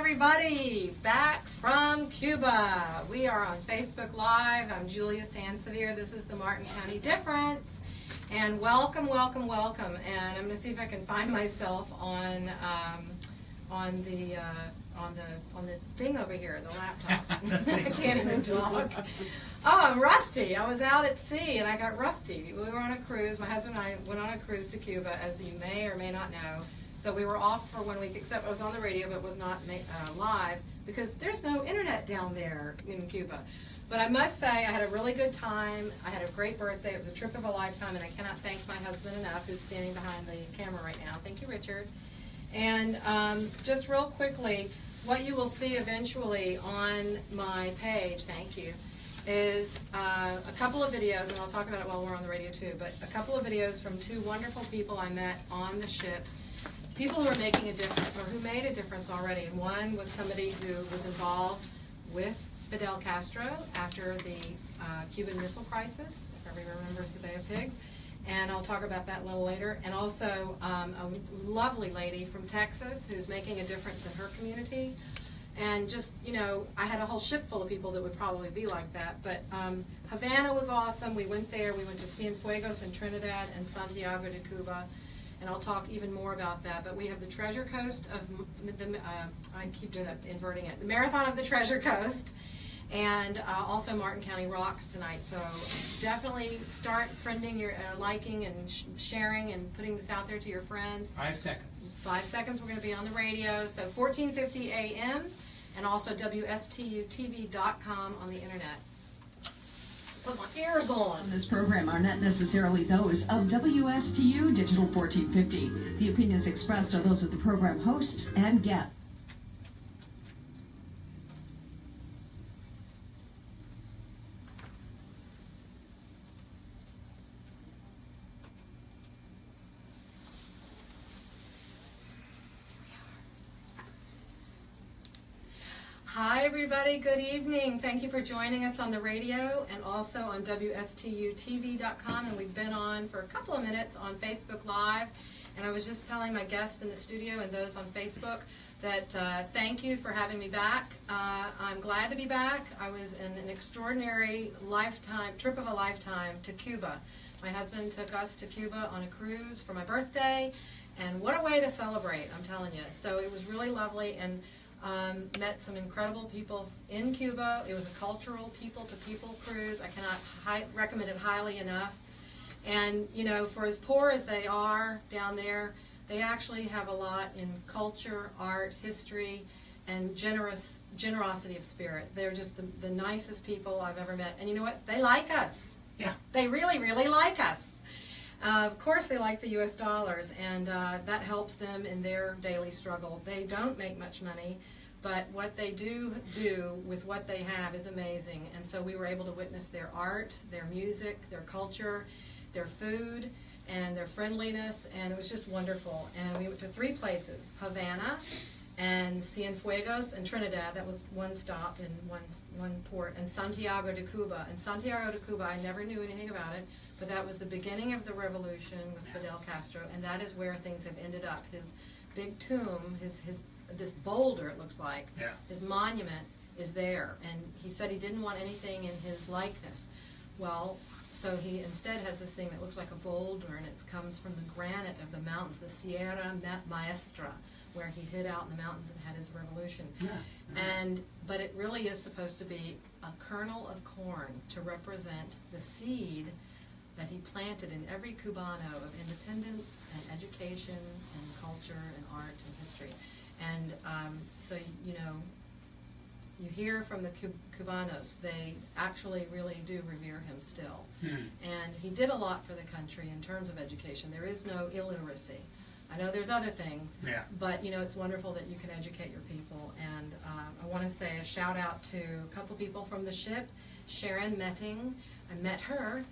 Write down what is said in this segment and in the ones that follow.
everybody, back from Cuba. We are on Facebook Live. I'm Julia Sansevere. This is the Martin County Difference. And welcome, welcome, welcome. And I'm going to see if I can find myself on the thing over here, the laptop. I can't even talk. Oh, I'm rusty. I was out at sea and I got rusty. We were on a cruise. My husband and I went on a cruise to Cuba, as you may or may not know. So we were off for 1 week, except I was on the radio, but was not live because there's no internet down there in Cuba. But I must say, I had a really good time. I had a great birthday. It was a trip of a lifetime, and I cannot thank my husband enough, who's standing behind the camera right now. Thank you, Richard. And just real quickly, what you will see eventually on my page, thank you, is a couple of videos, and I'll talk about it while we're on the radio too, but a couple of videos from two wonderful people I met on the ship. People who are making a difference, or who made a difference already. And one was somebody who was involved with Fidel Castro after the Cuban Missile Crisis, if everyone remembers the Bay of Pigs. And I'll talk about that a little later. And also a lovely lady from Texas who's making a difference in her community. And just, you know, I had a whole ship full of people that would probably be like that. But Havana was awesome. We went there. We went to Cienfuegos in Trinidad and Santiago de Cuba. And I'll talk even more about that. But we have the Treasure Coast of the, I keep doing that, inverting it, the Marathon of the Treasure Coast, and also Martin County Rocks tonight. So definitely start friending, your liking and sharing and putting this out there to your friends. 5 seconds. 5 seconds, we're going to be on the radio. So 1450 AM and also WSTUTV.com on the internet. Put my ears on. This program are not necessarily those of WSTU Digital 1450. The opinions expressed are those of the program hosts and guests. Hi everybody, good evening. Thank you for joining us on the radio and also on WSTUTV.com, and we've been on for a couple of minutes on Facebook Live. And I was just telling my guests in the studio and those on Facebook that thank you for having me back. I'm glad to be back. I was in an extraordinary trip of a lifetime to Cuba. My husband took us to Cuba on a cruise for my birthday, and what a way to celebrate, I'm telling you. So it was really lovely, and met some incredible people in Cuba. It was a cultural people-to-people cruise. I cannot recommend it highly enough. And, you know, for as poor as they are down there, they actually have a lot in culture, art, history, and generosity of spirit. They're just the nicest people I've ever met. And you know what? They like us. Yeah. They really, really like us. Of course they like the U.S. dollars, and that helps them in their daily struggle. They don't make much money, but what they do with what they have is amazing. And so we were able to witness their art, their music, their culture, their food, and their friendliness, and it was just wonderful. And we went to 3 places, Havana and Cienfuegos and Trinidad. That was one stop in one port, and Santiago de Cuba. And Santiago de Cuba, I never knew anything about it, but that was the beginning of the revolution with Fidel Castro, and that is where things have ended up. His big tomb, this boulder, it looks like, his monument is there, and he said he didn't want anything in his likeness. Well, so he instead has this thing that looks like a boulder, and it comes from the granite of the mountains, the Sierra Maestra, where he hid out in the mountains and had his revolution. But it really is supposed to be a kernel of corn to represent the seed that he planted in every Cubano of independence and education and culture and art and history. And so, you know, you hear from the Cubanos, they actually really do revere him still. And he did a lot for the country in terms of education. There is no illiteracy. I know there's other things, but you know, it's wonderful that you can educate your people. And I want to say a shout out to a couple people from the ship. Sharon Metting, I met her,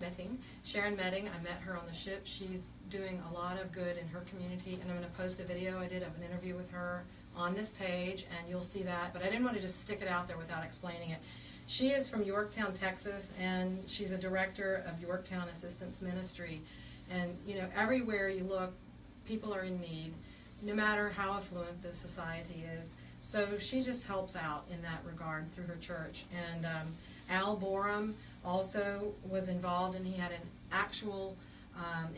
Sharon Metting, I met her on the ship. She's doing a lot of good in her community, and I'm going to post a video I did of an interview with her on this page, and you'll see that. But I didn't want to just stick it out there without explaining it. She is from Yorktown, Texas, and she's a director of Yorktown Assistance Ministry. And you know, everywhere you look, people are in need. no matter how affluent the society is. So she just helps out in that regard through her church. And Al Borum also was involved, and he had an actual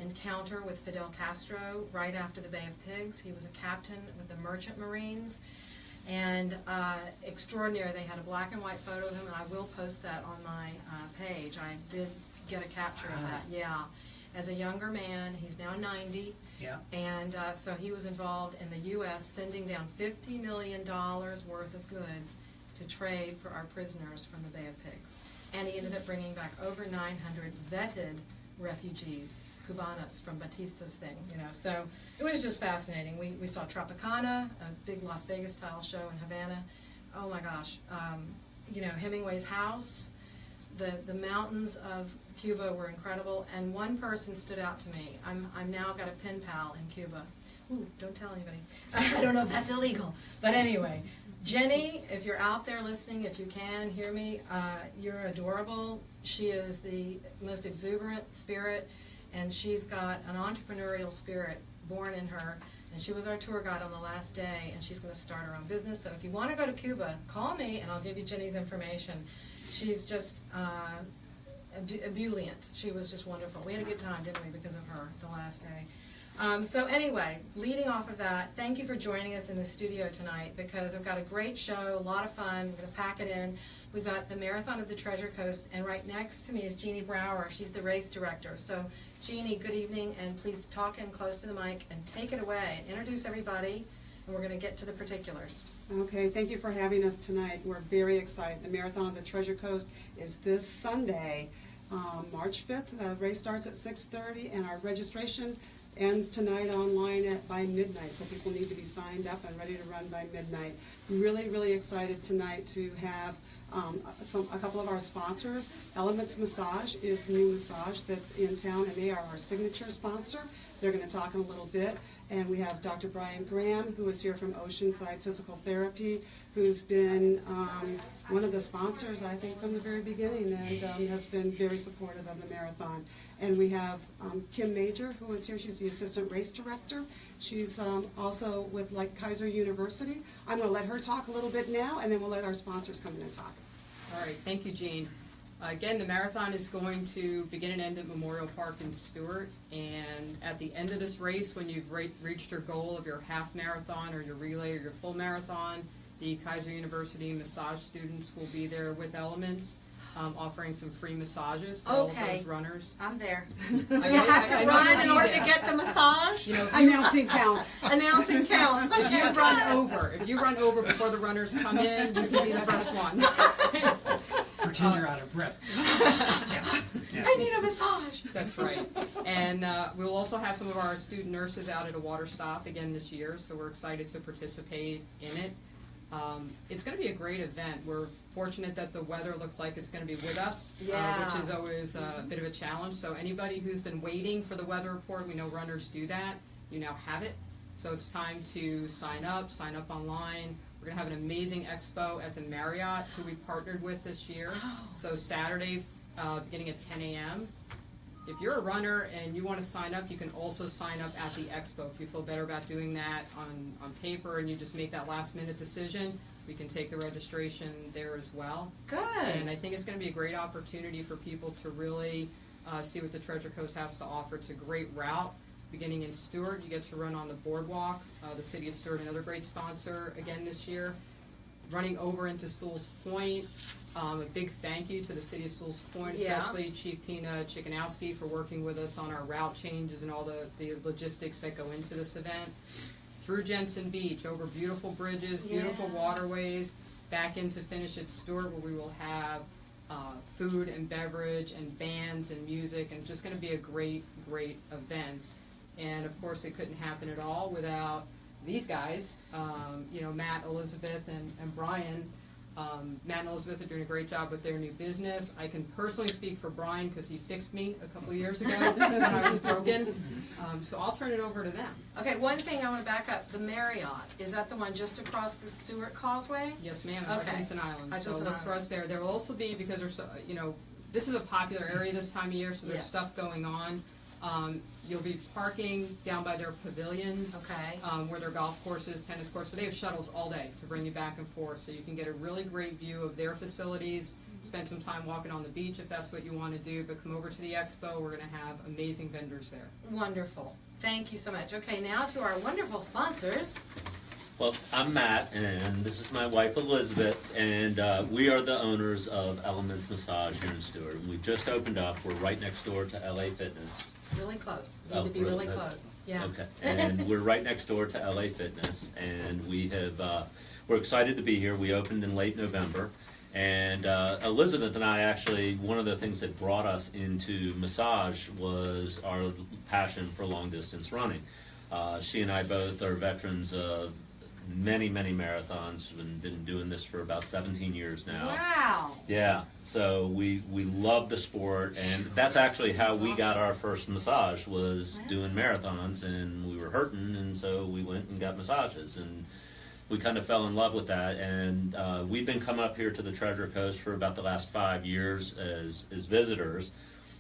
encounter with Fidel Castro right after the Bay of Pigs. He was a captain with the Merchant Marines, and extraordinary. They had a black and white photo of him, and I will post that on my page. I did get a capture of that, yeah. As a younger man, he's now 90, Yeah. and so he was involved in the U.S. sending down $50 million worth of goods to trade for our prisoners from the Bay of Pigs. And he ended up bringing back over 900 vetted refugees, Cubanos, from Batista's thing, you know. So it was just fascinating. We saw Tropicana, a big Las Vegas style show in Havana. Oh my gosh, you know, Hemingway's house. The mountains of Cuba were incredible, and one person stood out to me. I'm now got a pen pal in Cuba. Ooh, don't tell anybody. I don't know if that's illegal, but anyway. Jenny, if you're out there listening, if you can hear me, you're adorable. She is the most exuberant spirit, and she's got an entrepreneurial spirit born in her, and she was our tour guide on the last day, and she's going to start her own business. So if you want to go to Cuba, call me, and I'll give you Jenny's information. She's just ebullient. She was just wonderful. We had a good time, didn't we, because of her the last day. So anyway, leading off of that, thank you for joining us in the studio tonight, because I've got a great show, a lot of fun. We're going to pack it in. We've got the Marathon of the Treasure Coast, and right next to me is Jeanne Brower. She's the race director. So Jeanne, good evening, and please talk in close to the mic and take it away. Introduce everybody, and we're going to get to the particulars. Okay, thank you for having us tonight. We're very excited. The Marathon of the Treasure Coast is this Sunday, March 5th. The race starts at 6:30, and our registration ends tonight online by midnight, so people need to be signed up and ready to run by midnight. Really, really excited tonight to have a couple of our sponsors. Elements Massage is new massage that's in town, and they are our signature sponsor. They're going to talk in a little bit. And we have Dr. Bryan Graham, who is here from Oceanside Physical Therapy, who's been one of the sponsors, I think, from the very beginning, and has been very supportive of the marathon. And we have Kim Major, who is here. She's the assistant race director. She's also with Kaiser University. I'm going to let her talk a little bit now, and then we'll let our sponsors come in and talk. All right, thank you, Jeanne. Again, the marathon is going to begin and end at Memorial Park in Stewart, and at the end of this race, when you've reached your goal of your half marathon or your relay or your full marathon, the Kaiser University massage students will be there with Elements, offering some free massages for all of those runners. I'm there. Do you have to run in order to get the massage? You know, Announcing counts. Announcing counts. If you run over before the runners come in, you can be the first one. Pretend you're out of breath. Yeah. I need a massage. That's right. And we'll also have some of our student nurses out at a water stop again this year, so we're excited to participate in it. It's going to be a great event. We're fortunate that the weather looks like it's going to be with us, which is always a bit of a challenge. So anybody who's been waiting for the weather report, we know runners do that. You now have it. So it's time to sign up online. We're going to have an amazing expo at the Marriott, who we partnered with this year. So Saturday, beginning at 10 a.m. If you're a runner and you want to sign up, you can also sign up at the expo. If you feel better about doing that on paper and you just make that last-minute decision, we can take the registration there as well. Good. And I think it's going to be a great opportunity for people to really see what the Treasure Coast has to offer. It's a great route. Beginning in Stewart, you get to run on the boardwalk. The City of Stewart, another great sponsor again this year. Running over into Sewell's Point. A big thank you to the City of Sewell's Point, especially Chief Tina Chikanowski, for working with us on our route changes and all the logistics that go into this event. Through Jensen Beach, over beautiful bridges, beautiful waterways, back in to finish at Stewart, where we will have food and beverage and bands and music, and just going to be a great, great event. And of course, it couldn't happen at all without these guys, Matt, Elizabeth, and Bryan. Matt and Elizabeth are doing a great job with their new business. I can personally speak for Bryan because he fixed me a couple of years ago when I was broken. So I'll turn it over to them. Okay, one thing I want to back up. The Marriott, is that the one just across the Stewart Causeway? Yes, ma'am. Okay. Hudson Island. So Hudson look for us there. There will also be, because there's, this is a popular area this time of year, so there's stuff going on. You'll be parking down by their pavilions. Okay. Where their golf courses, tennis courts, but they have shuttles all day to bring you back and forth, so you can get a really great view of their facilities, spend some time walking on the beach if that's what you want to do, but come over to the expo. We're going to have amazing vendors there. Wonderful. Thank you so much. Okay, now to our wonderful sponsors. Well, I'm Matt, and this is my wife Elizabeth, and we are the owners of Elements Massage here in Stewart. And we've just opened up. We're right next door to LA Fitness. Really close. Need to be really close. Yeah. Okay, and we're right next door to LA Fitness, and we're excited to be here. We opened in late November, and Elizabeth and I actually, one of the things that brought us into massage was our passion for long distance running. She and I both are veterans of many marathons, and been doing this for about 17 years now. Wow. Yeah, so we love the sport, and that's actually how we got our first massage, was doing marathons, and we were hurting, and so we went and got massages, and we kind of fell in love with that. And we've been coming up here to the Treasure Coast for about the last 5 years as visitors,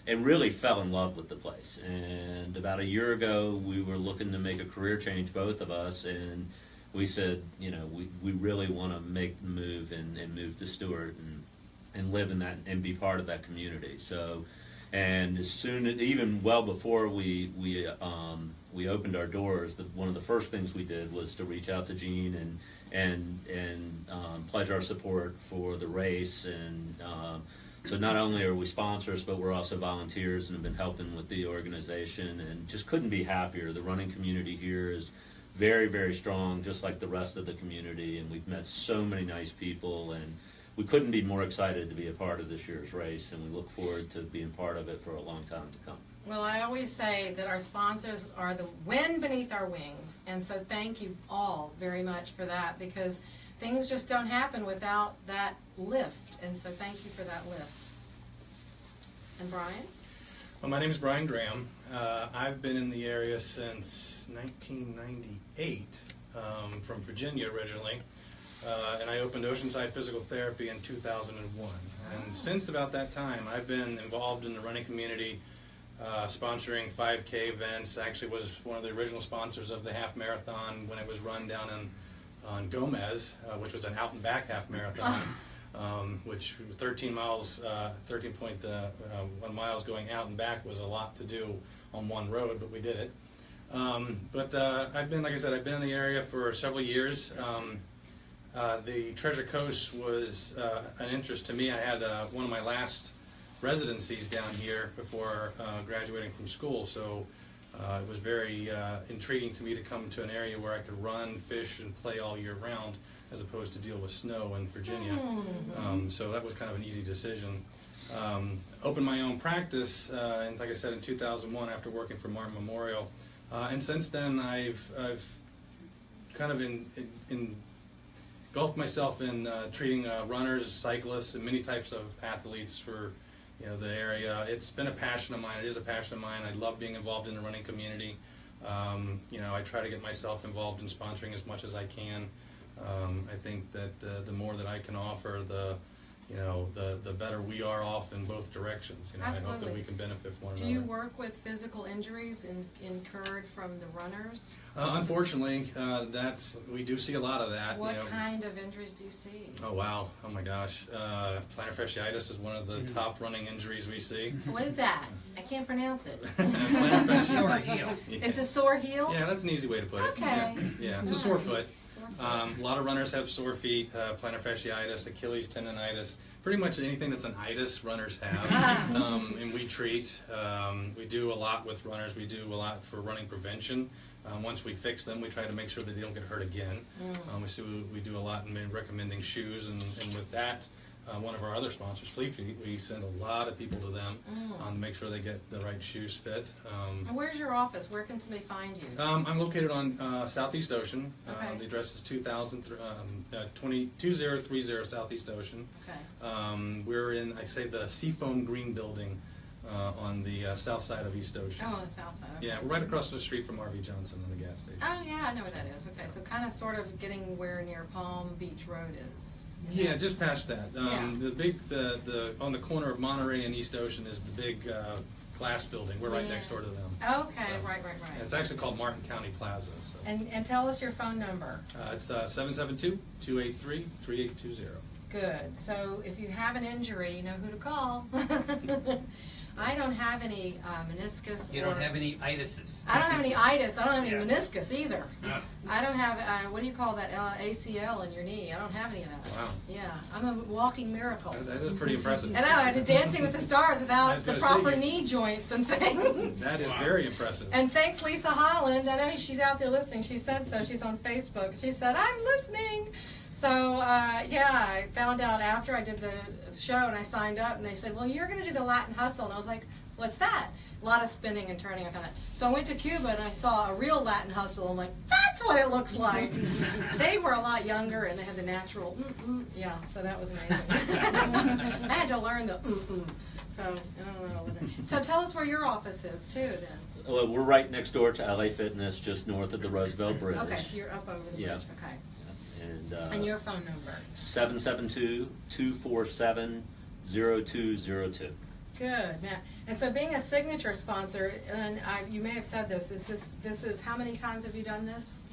and really fell in love with the place. And about a year ago, we were looking to make a career change, both of us, and we said, you know, we really want to make the move and move to Stewart and live in that and be part of that community. So, and as soon, even well before we opened our doors, one of the first things we did was to reach out to Jeanne and pledge our support for the race. And so not only are we sponsors, but we're also volunteers and have been helping with the organization, and just couldn't be happier. The running community here is very strong, just like the rest of the community, and we've met so many nice people, and we couldn't be more excited to be a part of this year's race, and we look forward to being part of it for a long time to come. Well, I always say that our sponsors are the wind beneath our wings, and so thank you all very much for that, because things just don't happen without that lift, and so thank you for that lift. And Bryan? Well, my name is Bryan Graham. I've been in the area since 1998, from Virginia originally, and I opened Oceanside Physical Therapy in 2001. And since about that time, I've been involved in the running community, sponsoring 5K events. Actually was one of the original sponsors of the half marathon when it was run down on Gomez, which was an out and back half marathon. Which 13 miles, 13.1 miles going out and back was a lot to do on one road, but we did it. But I've been, like I said, I've been in the area for several years. The Treasure Coast was an interest to me. I had one of my last residencies down here before graduating from school, so it was very intriguing to me to come to an area where I could run, fish, and play all year round, as opposed to deal with snow in Virginia. So that was kind of an easy decision. Opened my own practice, and like I said, in 2001 after working for Martin Memorial. And since then I've kind of engulfed myself in treating runners, cyclists, and many types of athletes for the area. It's been a passion of mine. It is a passion of mine. I love being involved in the running community. I try to get myself involved in sponsoring as much as I can. I think that the more that I can offer, the better we are off in both directions. I hope that we can benefit from one another. Do you work with physical injuries incurred from the runners? Unfortunately, we do see a lot of that. What kind of injuries do you see? Oh wow! Oh my gosh! Plantar fasciitis is one of the top running injuries we see. What is that? I can't pronounce it. Plantar fasciitis. Sore heel. It's a sore heel? Yeah, that's an easy way to put it. Okay. Yeah, it's a sore foot. A lot of runners have sore feet, plantar fasciitis, Achilles tendonitis, pretty much anything that's an itis, runners have. And we treat. We do a lot with runners. We do a lot for running prevention. Once we fix them, we try to make sure that they don't get hurt again. We do a lot in recommending shoes, and with that, one of our other sponsors, Fleet Feet, we send a lot of people to them to make sure they get the right shoes fit. And where's your office? Where can somebody find you? I'm located on Southeast Ocean. Okay. The address is 2030 Southeast Ocean. Okay. We're in, I say, the Seafoam Green Building on the south side of East Ocean. Oh, on the south side. Okay. Yeah, we're right across the street from R.V. Johnson and the gas station. Oh, yeah, I know what that is. Okay, so kind of sort of getting where near Palm Beach Road is. Yeah, just past that. Yeah. The on the corner of Monterey and East Ocean is the big glass building. We're right next door to them. Okay, right. And it's actually called Martin County Plaza. So. And tell us your phone number. It's 772-283-3820. Good. So if you have an injury, you know who to call. I don't have any meniscus. You don't have any itises. I don't have any itis. I don't have any Yeah. meniscus either. No. I don't have, what do you call that, ACL in your knee? I don't have any of that. Wow. Yeah, I'm a walking miracle. That is pretty impressive. I know, I did Dancing with the Stars I without was the gonna proper say, knee joints and things. That is very impressive. And thanks Lisa Holland, I know she's out there listening, she said so, she's on Facebook. She said, I'm listening. So, yeah, I found out after I did the show and I signed up and they said, well, you're going to do the Latin Hustle. And I was like, what's that? A lot of spinning and turning, I found out. So I went to Cuba and I saw a real Latin Hustle. I'm like, that's what it looks like. They were a lot younger and they had the natural, yeah, so that was amazing. I had to learn the So, I don't know. So tell us where your office is too then. Well, we're right next door to LA Fitness, just north of the Roosevelt Bridge. Okay, so you're up over the Yeah. bridge, okay. And your phone number? 772-247-0202. Good. Now, and so being a signature sponsor, and you may have said this is how many times have you done this?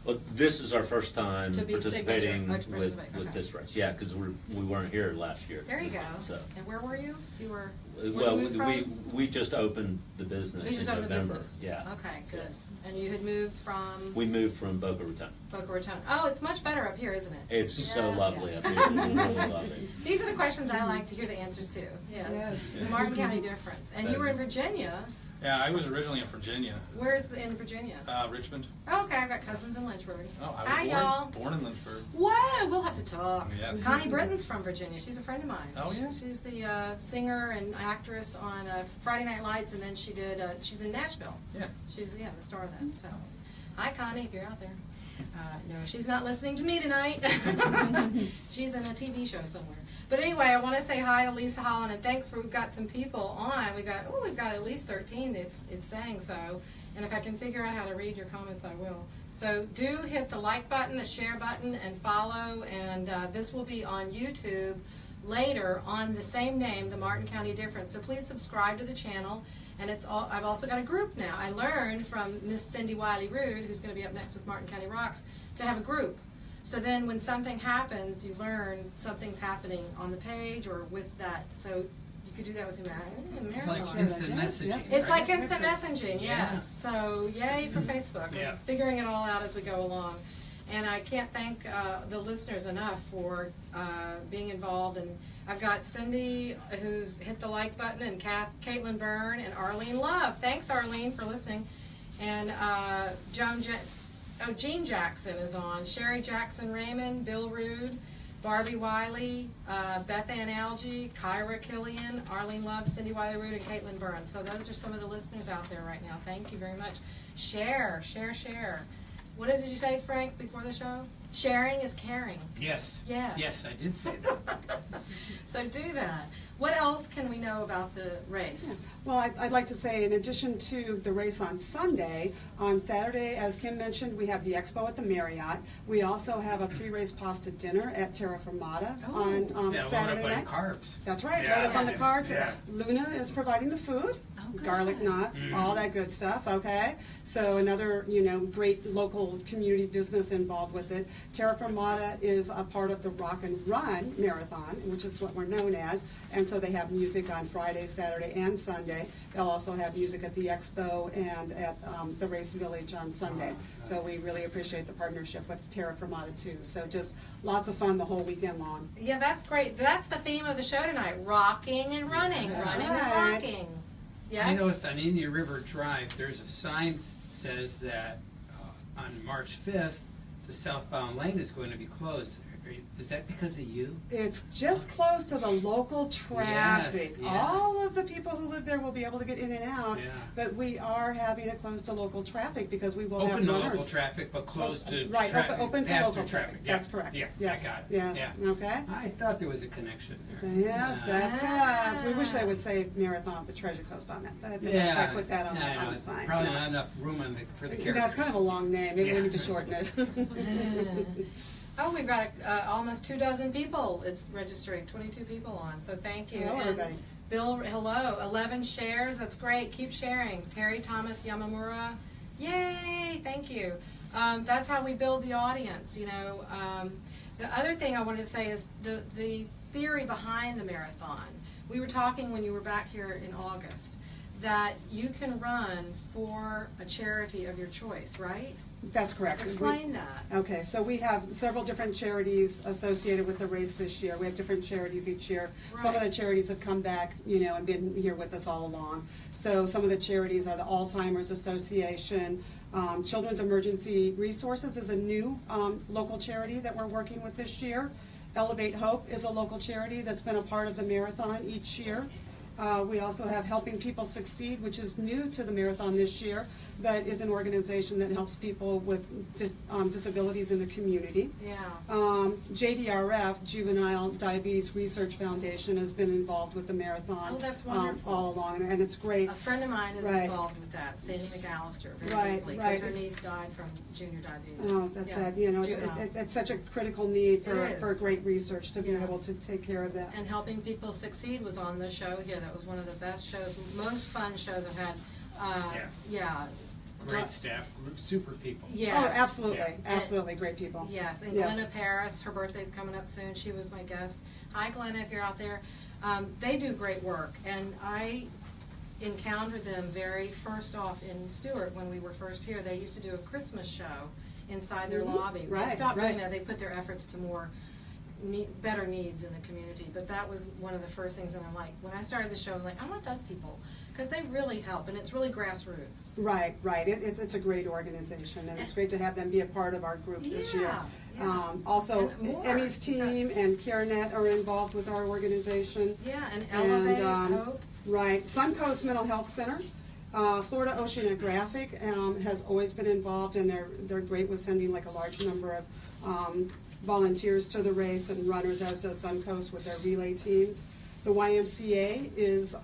Well, this is our first time To be participating signature. with Okay. this race. Yeah, because we weren't here last year. There you go. So. And where were you? You were. Well, where you moved from? we just opened the business You just in opened the November. business. Yeah. Okay, good. Yes. And you had moved from We moved from Boca Raton. Boca Raton. Oh, it's much better up here, isn't it? It's so Yes. lovely Yes. up here. We really love it. These are the questions I like to hear the answers to. Yes. Yes. The Martin County difference. And you were in Virginia. Yeah, I was originally in Virginia, Where's in Virginia? Richmond. Okay, I've got cousins in Lynchburg. Oh, I Hi, was y'all. born in Lynchburg. Whoa, we'll have to talk. Yes. Connie Britton's from Virginia. She's a friend of mine. Oh, yeah? She's the singer and actress on Friday Night Lights, and then she did. She's in Nashville. Yeah. She's the star of that. So, hi Connie, if you're out there. No, she's not listening to me tonight. She's in a TV show somewhere. But anyway, I want to say hi to Lisa Holland, and thanks for we've got some people on. We've got at least 13. It's saying so. And if I can figure out how to read your comments, I will. So do hit the like button, the share button, and follow. And this will be on YouTube later on the same name, the Martin County Difference. So please subscribe to the channel. And I've also got a group now. I learned from Miss Cindy Wiley-Rhude, who's going to be up next with Martin County Rocks, to have a group. So then when something happens, you learn something's happening on the page or with that. So you could do that with It's like Marathon. instant Yes, messaging. yes. It's right? like instant messaging, Yeah. yes. So yay for Facebook. Yeah. We're figuring it all out as we go along. And I can't thank the listeners enough for being involved. And I've got Cindy, who's hit the like button, and Kaitlynn Byrne, and Arlene Love. Thanks, Arlene, for listening. And Jean Jackson is on. Sherry Jackson Raymond, Bill Rude, Barbie Wiley, Beth Ann Algie, Kyra Killian, Arlene Love, Cindy Wiley-Rhude, and Kaitlynn Byrne. So those are some of the listeners out there right now. Thank you very much. Share. What did you say, Frank, before the show? Sharing is caring. Yes. Yes. Yes, I did say that. So do that. What else can we know about the race? Well, I'd like to say, in addition to the race on Sunday, on Saturday, as Kim mentioned, we have the expo at the Marriott. We also have a pre-race pasta dinner at Terra Firmata on Yeah, Saturday load up on night. carbs. That's right, Yeah. right up on the cards. Yeah. Luna is providing the food, good. garlic knots, all that good stuff, okay? So another, great local community business involved with it. Terra Firmata is a part of the Rock and Run Marathon, which is what we're known as, and so they have music on Friday, Saturday, and Sunday. They'll also have music at the expo and at the Race Village on Sunday. So we really appreciate the partnership with Terra Firmata too. So just lots of fun the whole weekend long. Yeah, that's great. That's the theme of the show tonight, rocking and running, That's running and right. rocking. I Yes? noticed on Indian River Drive, there's a sign that says that on March 5th, the southbound lane is going to be closed. Is that because of you? It's just close to the local traffic. Yes. All of the people who live there will be able to get in and out, Yeah. but we are having it closed to local traffic because we will Open have to runners. local traffic, but closed to Right, traffic, open to pass-through local traffic. Yeah. That's correct. Yeah, Yes, I got it. yes, Yeah. okay. I thought there was a connection there. Yes, that's Ah. us. We wish they would say Marathon of the Treasure Coast on that, but they Yeah, don't quite put that on, I know, on the it's signs. probably no. not enough room for the characters. That's kind of a long name. Maybe we Yeah. need to shorten it. Oh, we've got almost 24 people. It's registering 22 people on. So thank you. Hello, And everybody. Bill, hello, 11 shares, that's great, keep sharing. Terry Thomas Yamamura, yay, thank you. That's how we build the audience, you know. The other thing I wanted to say is the theory behind the marathon. We were talking when you were back here in August that you can run for a charity of your choice, right? That's correct. Explain that. Okay, so we have several different charities associated with the race this year. We have different charities each year. Right. Some of the charities have come back, you know, and been here with us all along. So some of the charities are the Alzheimer's Association. Children's Emergency Resources is a new local charity that we're working with this year. Elevate Hope is a local charity that's been a part of the marathon each year. We also have Helping People Succeed, which is new to the marathon this year, but is an organization that helps people with disabilities in the community. Yeah. JDRF, Juvenile Diabetes Research Foundation, has been involved with the marathon. Oh, that's wonderful. All along, and it's great. A friend of mine is Right. involved with that, Sandy McAllister, very Right, deeply, because right. her niece died from junior diabetes. Oh, that's Yeah, it. You know, juvenile. it's such a critical need It for is. great research to be Yeah. able to take care of that. And Helping People Succeed was on the show here. That was one of the best shows, most fun shows I've had. Yeah. Great staff, super people. Yes. Oh, absolutely, Yeah. absolutely, great people. Yes, and Yes. Glenna Paris, her birthday's coming up soon. She was my guest. Hi, Glenna, if you're out there. They do great work, and I encountered them very first off in Stewart when we were first here. They used to do a Christmas show inside their lobby. Right, They stopped doing right. that. They put their efforts to more better needs in the community. But that was one of the first things, and I'm like, when I started the show, I was like, I want those people, because they really help, and it's really grassroots. Right, right. It's a great organization, and it's great to have them be a part of our group this year. Yeah. Also, And more. Emmy's team and CareNet are involved with our organization. Yeah, and Elevate, Hope. Right. Suncoast Mental Health Center. Florida Oceanographic has always been involved, and they're great with sending like a large number of volunteers to the race and runners, as does Suncoast with their relay teams. The YMCA is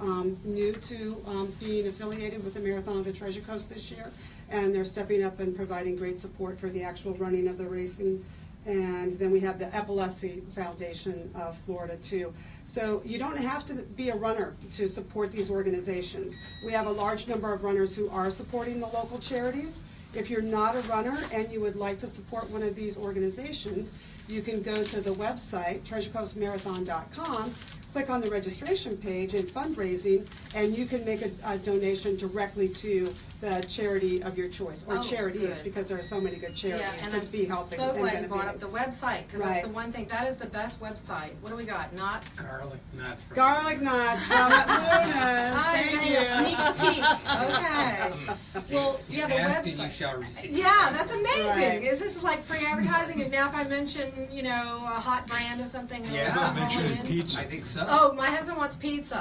new to being affiliated with the Marathon of the Treasure Coast this year, and they're stepping up and providing great support for the actual running of the racing. And then we have the Epilepsy Foundation of Florida too. So you don't have to be a runner to support these organizations. We have a large number of runners who are supporting the local charities. If you're not a runner and you would like to support one of these organizations, you can go to the website, treasurecoastmarathon.com, click on the registration page and fundraising, and you can make a donation directly to the charity of your choice, or Oh, charities, good. because there are so many good charities Yeah, and to I'm be helping so and glad you brought up benefiting. the website, because Right. that's the one thing, that is the best website. What do we got? Knots? Garlic nuts. from- Garlic knots from Luna's. I'm Thank getting a sneak you. peek. Okay. See, Well, you yeah, the ask and you website. shall receive. Yeah, that's amazing. Right. Is this like free advertising? And now if I mention, you know, a hot brand of something, will Yeah. it Not call mentioning in? pizza. I think so. Oh, my husband wants pizza.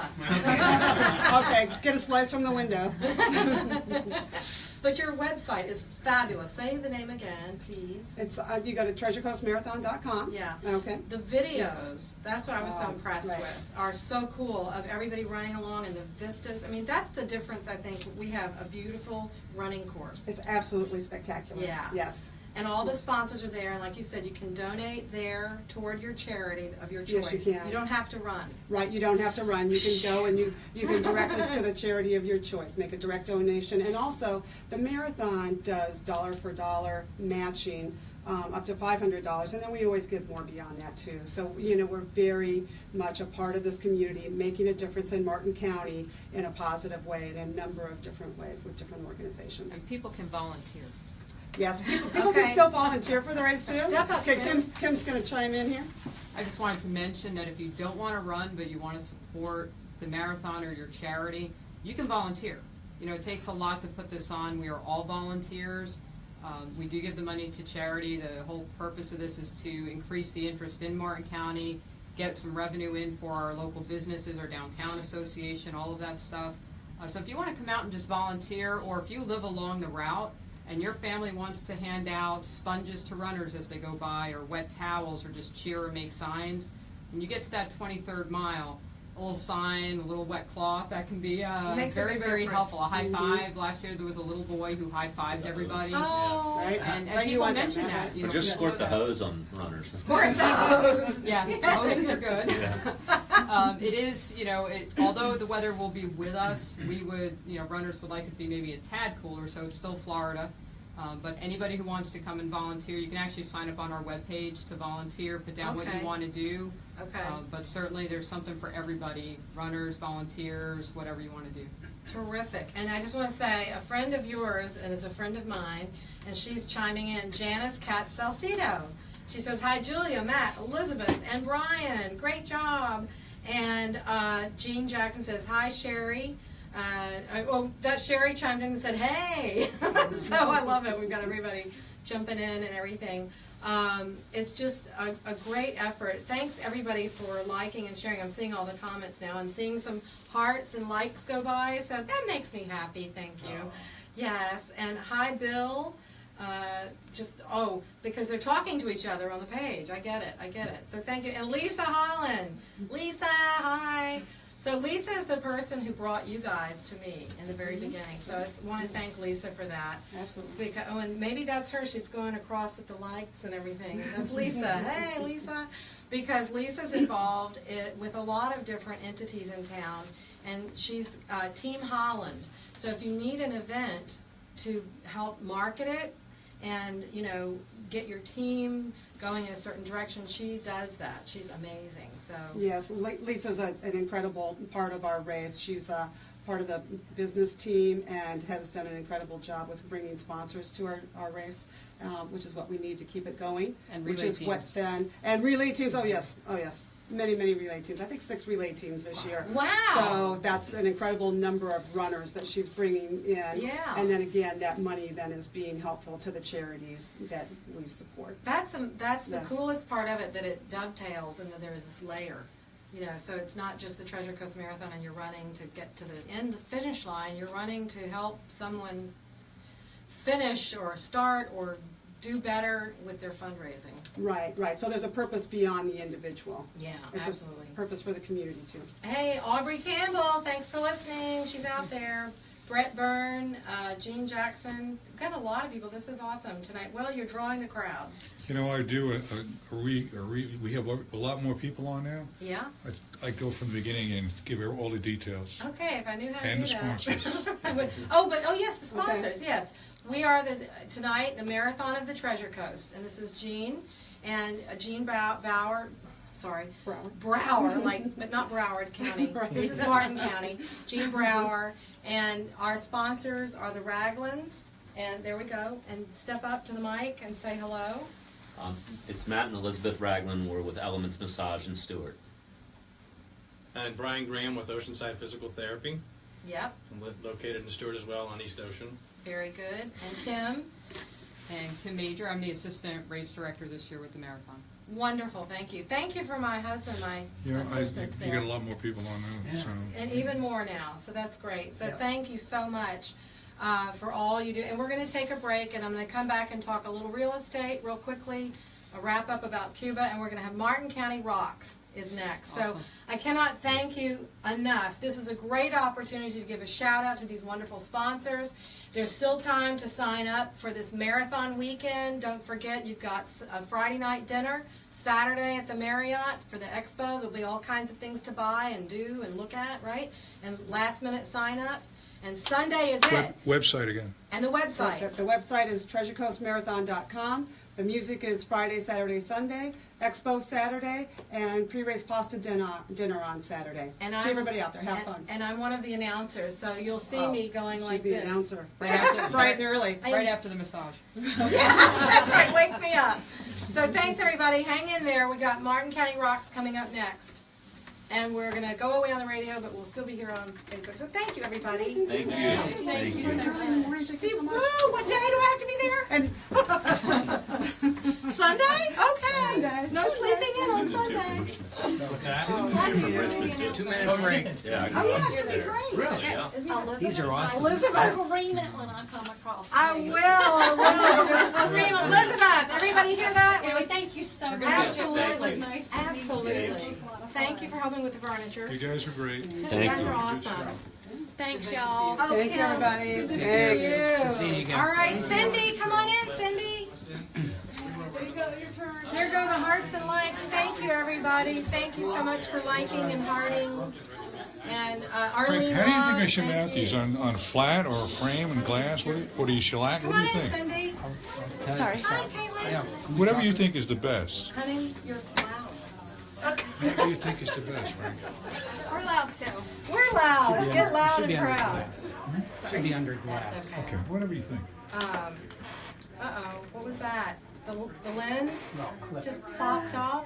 Okay, get a slice from the window. But your website is fabulous. Say the name again, please. It's you go to treasurecoastmarathon.com. Yeah. Okay. The videos, that's what I was so impressed right. with, are so cool, of everybody running along and the vistas. I mean, that's the difference, I think. We have a beautiful running course. It's absolutely spectacular. Yeah. Yes. And all the sponsors are there, and like you said, you can donate there toward your charity of your choice. Yes, you can. You don't have to run. Right, you don't have to run. You can go and you can directly to the charity of your choice, make a direct donation. And also, the marathon does dollar for dollar matching up to $500, and then we always give more beyond that too. So, you know, we're very much a part of this community, making a difference in Martin County in a positive way in a number of different ways with different organizations. And people can volunteer. Yes, people Okay. can still volunteer for the race too. Step up, Okay, Kim. Kim's going to chime in here. I just wanted to mention that if you don't want to run, but you want to support the marathon or your charity, you can volunteer. You know, it takes a lot to put this on. We are all volunteers. We do give the money to charity. The whole purpose of this is to increase the interest in Martin County, get some revenue in for our local businesses, our downtown association, all of that stuff. So if you want to come out and just volunteer, or if you live along the route and your family wants to hand out sponges to runners as they go by, or wet towels, or just cheer or make signs, when you get to that 23rd mile, a little sign, a little wet cloth, that can be Makes a very, big very difference. helpful. A high five. Last year there was a little boy who high-fived everybody. Oh, Right? And Right, you people want that, mention right? that. You Or know, just people squirt the know that. hose on runners. squirt those. Yes, the hoses are good. Yeah. It is, although the weather will be with us, we would, runners would like it to be maybe a tad cooler, so it's still Florida. But anybody who wants to come and volunteer, you can actually sign up on our webpage to volunteer, put down what you want to do. Okay. But certainly there's something for everybody, runners, volunteers, whatever you want to do. Terrific. And I just want to say, a friend of yours, and is a friend of mine, and she's chiming in, Janice Cat Salcido. She says, hi, Julia, Matt, Elizabeth, and Brian. Great job. And Jean Jackson says, hi, Sherry. That Sherry chimed in and said, hey. So I love it. We've got everybody jumping in and everything. It's just a great effort. Thanks, everybody, for liking and sharing. I'm seeing all the comments now and seeing some hearts and likes go by, so that makes me happy. Thank you. Oh. Yes, and hi, Bill. Because they're talking to each other on the page. I get it. So thank you. And Lisa Holland. Lisa, hi. So Lisa is the person who brought you guys to me in the very beginning. So I want to thank Lisa for that. Absolutely. And maybe that's her. She's going across with the likes and everything. That's Lisa. Hey, Lisa. Because Lisa's involved with a lot of different entities in town, and she's Team Holland. So if you need an event to help market it and, get your team going in a certain direction, she does that. She's amazing. So yes, Lisa's an incredible part of our race. She's part of the business team and has done an incredible job with bringing sponsors to our race, which is what we need to keep it going. And relay teams. And relay teams. Oh yes. Many relay teams. I think 6 relay teams this year. Wow. So that's an incredible number of runners that she's bringing in. Yeah. And then again, that money then is being helpful to the charities that we support. That's the coolest part of it, that it dovetails and that there is this layer. So it's not just the Treasure Coast Marathon and you're running to get to the finish line. You're running to help someone finish or start or do better with their fundraising. Right. So there's a purpose beyond the individual. Yeah, it's absolutely. A purpose for the community, too. Hey, Aubrey Campbell, thanks for listening. She's out there. Brett Byrne, Jean Jackson. We've got a lot of people. This is awesome tonight. Well, you're drawing the crowd. I do. We have a lot more people on now. Yeah? I go from the beginning and give all the details. Okay, if I knew how to and do that. And the sponsors. Yes, the sponsors, okay. Yes. We are tonight the Marathon of the Treasure Coast, and this is Jean and Jeanne Brower. Sorry, Brower, but not Broward County. Right. This is Martin County. Jeanne Brower, and our sponsors are the Raglands. And there we go. And step up to the mic and say hello. It's Matt and Elizabeth Ragland. We're with Elements Massage in Stewart. And Bryan Graham with Oceanside Physical Therapy. Yep. Located in Stewart as well on East Ocean. Very good. And Kim? And Kim Major. I'm the assistant race director this year with the marathon. Wonderful. Thank you. Thank you for my husband, my assistant there. You got a lot more people on now. Yeah. So. And even more now. So that's great. So thank you so much for all you do. And we're going to take a break, and I'm going to come back and talk a little real estate real quickly, a wrap up about Cuba, and we're going to have Martin County Rocks is next. Awesome. So I cannot thank you enough. This is a great opportunity to give a shout out to these wonderful sponsors. There's still time to sign up for this marathon weekend. Don't forget, you've got a Friday night dinner, Saturday at the Marriott for the expo. There'll be all kinds of things to buy and do and look at, right? And last minute sign up. And Sunday is it. Website again. And the website. The website is treasurecoastmarathon.com. The music is Friday, Saturday, Sunday, Expo Saturday, and pre-race pasta dinner on Saturday. And see everybody out there. Have fun. And I'm one of the announcers, so you'll see me going like this. She's the announcer. Bright and early. Right after the massage. Yes, that's right. Wake me up. So thanks, everybody. Hang in there. We got Martin County Rocks coming up next. And we're going to go away on the radio, but we'll still be here on Facebook. So thank you, everybody. Thank you. Thank you so much. See, woo, what day do I have to be there? Sunday? Okay. No sleeping in on Sunday. What's that? 2-minute break. Yeah, it's going to be great. Really? Yeah. These are awesome. Elizabeth. Scream it when I come across. I will. Scream, Elizabeth. Everybody hear that? Really, thank you so much. Absolutely. It was nice to Absolutely. meet you. Thank you for helping with the furniture. You guys are great. You guys are awesome. Thanks, y'all. Okay. Thank you, everybody. Good to Thanks. see you. See you again. All right, Cindy, come on in, Cindy. There you go, your turn. There go the hearts and likes. Thank you, everybody. everybody. Thank you so much for liking and hearting. And Arlene, Frank, how do you think I Rob, should thank mount these? you. On flat or frame and glass? What do you shellac? Come What on do you in, think? Cindy. Sorry. Hi, Kaitlynn. Yeah. Whatever you think is the best. Honey, you're loud. What do you think is the best, Frank? We're loud too. We're loud. Get loud Should be and under proud. glass. Should be under glass. Okay, whatever you think. What was that? The lens No, clip. just popped off?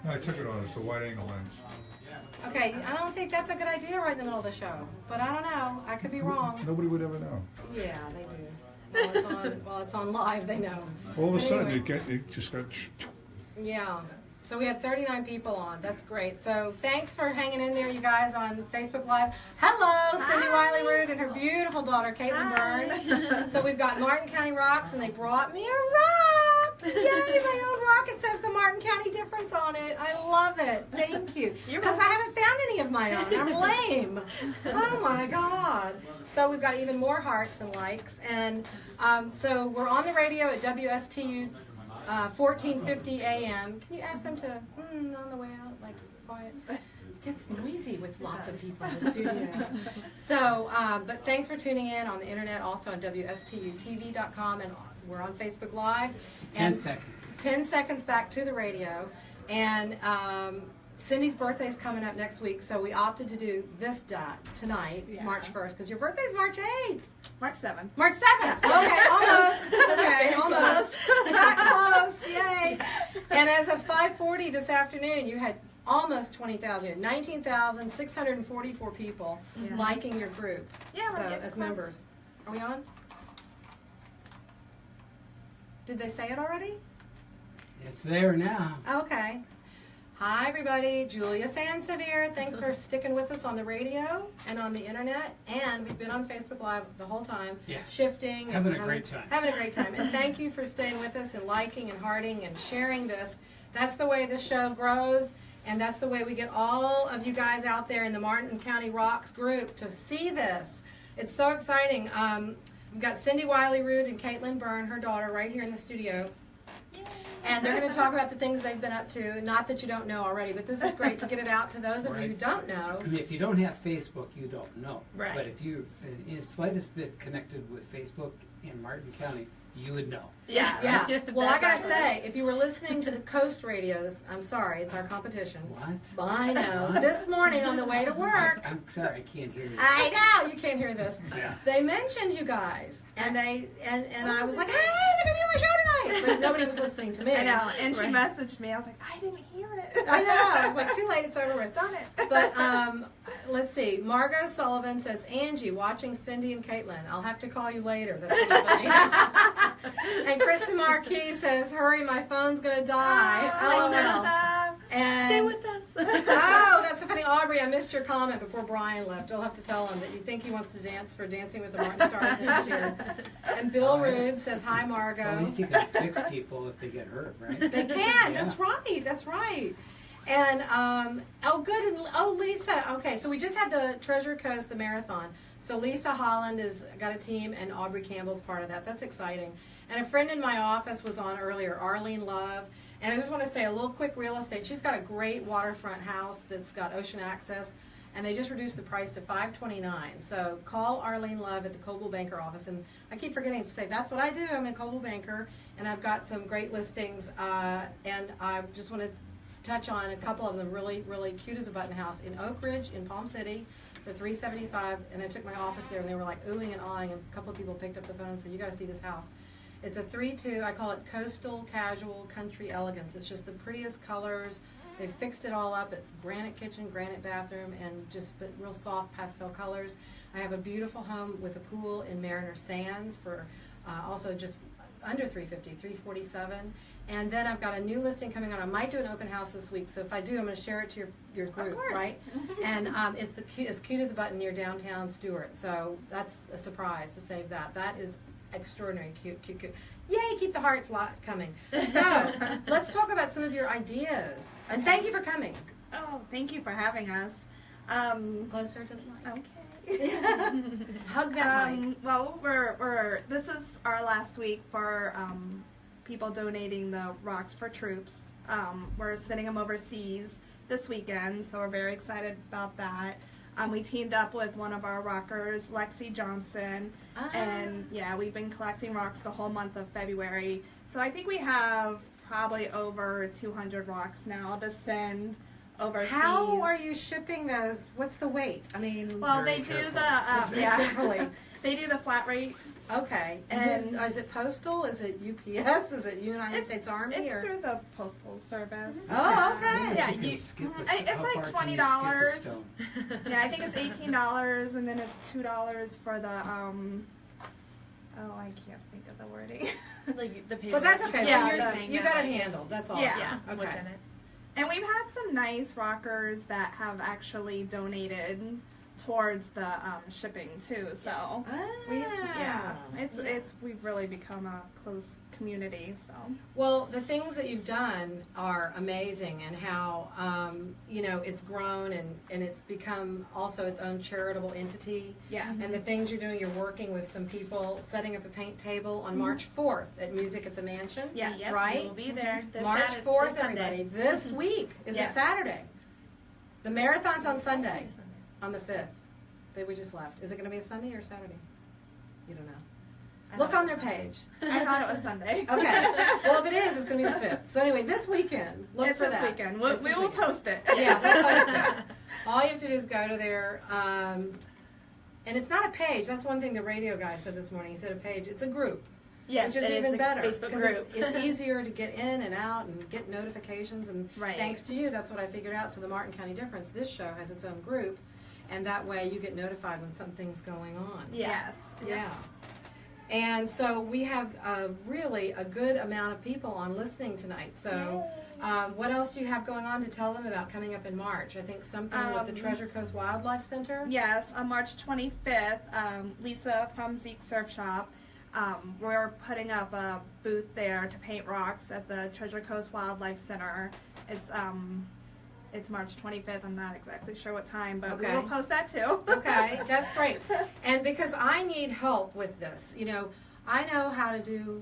No, I took it on. It's a wide angle lens. Okay, I don't think that's a good idea right in the middle of the show. But I don't know. I could be wrong. Nobody would ever know. Yeah, they do. While it's on live, they know. All of a But sudden, anyway. it just got. Yeah. So we had 39 people on. That's great. So thanks for hanging in there, you guys, on Facebook Live. Hello, Cindy Wiley-Rhude and her beautiful daughter, Kaitlynn Byrne. So we've got Martin County Rocks, and they brought me a rock. Yay, my own rock. It says the Martin County difference on it. I love it. Thank you. Because I haven't found any of my own. I'm lame. Oh, my God. So we've got even more hearts and likes. And so we're on the radio at WSTU 1450 AM. Can you ask them to, on the way out, like, quiet? It gets noisy with lots of people in the studio. So, but thanks for tuning in on the internet, also on WSTUTV.com, and we're on Facebook Live. 10 seconds. 10 seconds back to the radio. And Cindy's birthday's coming up next week, so we opted to do this tonight, March 1st, because your birthday's March 8th. March 7th. March 7th. Okay, almost. Okay, almost. Not close. Yay. And as of 5:40 this afternoon, you had almost 20,000. You had 19,644 people liking your group. Yeah, we're so, getting as close. members. Are we on? Did they say it already? It's there now. Okay. Hi, everybody. Julia Sansevere. Thanks for sticking with us on the radio and on the internet. And we've been on Facebook Live the whole time, Yes. shifting. Having and a great time. Having a great time. And thank you for staying with us and liking and hearting and sharing this. That's the way the show grows, and that's the way we get all of you guys out there in the Martin County Rocks group to see this. It's so exciting. We've got Cindy Wiley-Rhude and Kaitlynn Byrne, her daughter, right here in the studio. And they're going to talk about the things they've been up to. Not that you don't know already, but this is great to get it out to those of you who don't know. I mean, if you don't have Facebook, you don't know. Right. But if you in the slightest bit connected with Facebook in Martin County, you would know. Yeah. Well, I gotta say, if you were listening to the Coast radios, I'm sorry, it's our competition. What? I know. This morning on the way to work, I'm sorry, I can't hear you. I know you can't hear this. Yeah. They mentioned you guys, and I was like, hey, they're gonna be on my show tonight, but nobody was listening to me. I know, and she Right. messaged me. I was like, I didn't hear it. I know. I was like, too late. It's over with. Darn it. But let's see. Margot Sullivan says, Angie, watching Cindy and Kaitlynn. I'll have to call you later. That's really funny. And Kristen Marquis says, hurry, my phone's going to die. Oh, LOL. And stay with us. Oh, that's so funny. Aubrey, I missed your comment before Brian left. You'll have to tell him that you think he wants to dance for Dancing with the Martin Stars next year. And Bill Rude says, hi, Margot. Well, at least you can fix people if they get hurt, right? They can. Yeah. That's right. That's right. And Lisa. Okay, so we just had the Treasure Coast, the marathon. So Lisa Holland has got a team, and Aubrey Campbell's part of that. That's exciting. And a friend in my office was on earlier, Arlene Love. And I just want to say a little quick real estate. She's got a great waterfront house that's got ocean access, and they just reduced the price to $529. So call Arlene Love at the Coldwell Banker office. And I keep forgetting to say that's what I do. I'm in Coldwell Banker, and I've got some great listings. And I just want to touch on a couple of them. Really, really cute as a button house in Oak Ridge in Palm City for $375. And I took my office there, and they were like oohing and awing. And a couple of people picked up the phone and said, "You got to see this house." It's a 3-2. I call it coastal casual country elegance. It's just the prettiest colors. They fixed it all up. It's granite kitchen, granite bathroom, and just real soft pastel colors. I have a beautiful home with a pool in Mariner Sands for also just under $350, $347. And then I've got a new listing coming on. I might do an open house this week, so if I do, I'm going to share it to your group, right? And it's as cute as a button near downtown Stewart. So that's a surprise to save that. That is extraordinary, cute. Yay, keep the hearts coming. So let's talk about some of your ideas. And thank you for coming. Oh, thank you for having us. Closer to the mic. Okay. Hug that mic. Well, we're this is our last week for people donating the Rocks for Troops We're sending them overseas this weekend, so we're very excited about that. We teamed up with one of our rockers, Lexi Johnson, and yeah, we've been collecting rocks the whole month of February. So I think we have probably over 200 rocks now to send overseas. How are you shipping those? What's the weight? I mean, Well, they do carefully. they do the flat rate. Okay. And is it postal? Is it UPS? Is it United States Army? It's or? through the postal service. Oh, okay. Yeah, You can you- skip a it's stone. How like far can you $20. skip a stone? Yeah, I think it's $18, and then it's $2 for the oh, I can't think of the wording. Like the paper. But that's okay. Yeah, so you're, saying you that, got it yes. handled. That's awesome. Yeah. Okay. What's in it? And we've had some nice rockers that have actually donated towards the shipping too. So we've really become a close community. So Well, the things that you've done are amazing, and how it's grown and it's become also its own charitable entity. yeah, And the things you're doing, you're working with some people, setting up a paint table on March 4th at Music at the Mansion. Yes. Yep, Right? We'll be there. This March Saturday, 4th, this Sunday. everybody. This week. Is it Yes. Saturday? The marathon's on Sunday, on the 5th. We just left. Is it going to be a Sunday or Saturday? You don't know. I Look thought on it their was page. I thought it was Sunday. Okay. Well, if it is, it's going to be the 5th. So anyway, this weekend, look It's for this that. weekend. It's We this will weekend. post it. Yeah, we'll post it. All you have to do is go to their, and it's not a page. That's one thing the radio guy said this morning. He said a page. It's a group. Yes, Which is it even a better, Facebook because group. it's easier to get in and out and get notifications, and Right. thanks to you, that's what I figured out. So the Martin County Difference, this show has its own group, and that way you get notified when something's going on. Yes. Yeah. And so we have really a good amount of people on listening tonight. So what else do you have going on to tell them about coming up in March? I think something with the Treasure Coast Wildlife Center. Yes, on March 25th, Lisa from Zeke Surf Shop, we're putting up a booth there to paint rocks at the Treasure Coast Wildlife Center. It's March 25th. I'm not exactly sure what time, but Okay. we will post that too. Okay, that's great. And because I need help with this, I know how to do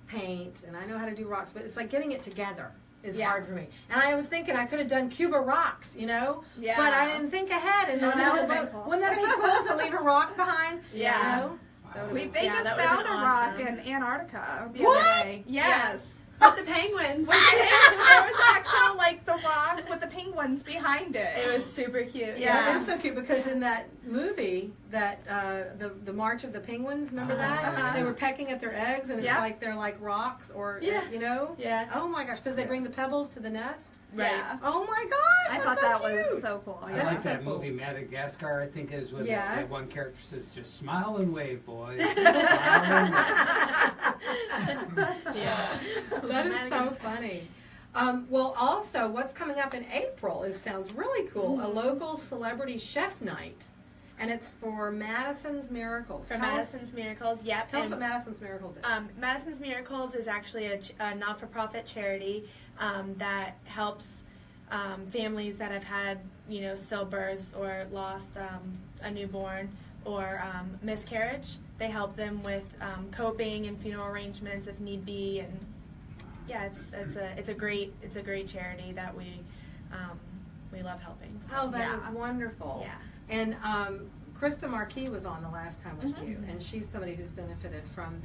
paint and I know how to do rocks, but it's like getting it together is Yeah. hard for me. And I was thinking I could have done Cuba rocks, Yeah. but I didn't think ahead. And then That on the would've been boat, cool. wouldn't that be cool to leave a rock behind? Yeah. You know? That would've They Yeah, just that was found an a rock awesome- in Antarctica the What? other day. Yes. With the penguins. There was actually like the rock with the penguins behind it. It was super cute. Yeah. That is so cute, because in that movie, that the March of the Penguins, remember that? Uh-huh. They were pecking at their eggs, and it's Yeah. like they're like rocks, or Yeah. Yeah. Oh my gosh, because they bring the pebbles to the nest. Right. Yeah. Oh my gosh, I that's thought so that cute. was so cool. I That like is so that cool. movie Madagascar, I think is with Yes. that one character says, just smile and wave, boys. Smile and wave. Yeah. That is so funny. Well, also, what's coming up in April sounds really cool. A local celebrity chef night, and it's for Madison's Miracles. For Tell Madison's Miracles, yep. Tell us and, what Madison's Miracles is. Madison's Miracles is actually a not-for-profit charity that helps families that have had, stillbirths or lost a newborn or miscarriage. They help them with coping and funeral arrangements if need be, and yeah, it's a great charity that we love helping. So, Oh, that yeah. is wonderful. Yeah. And Krista Marquis was on the last time with Mhm. you, and she's somebody who's benefited from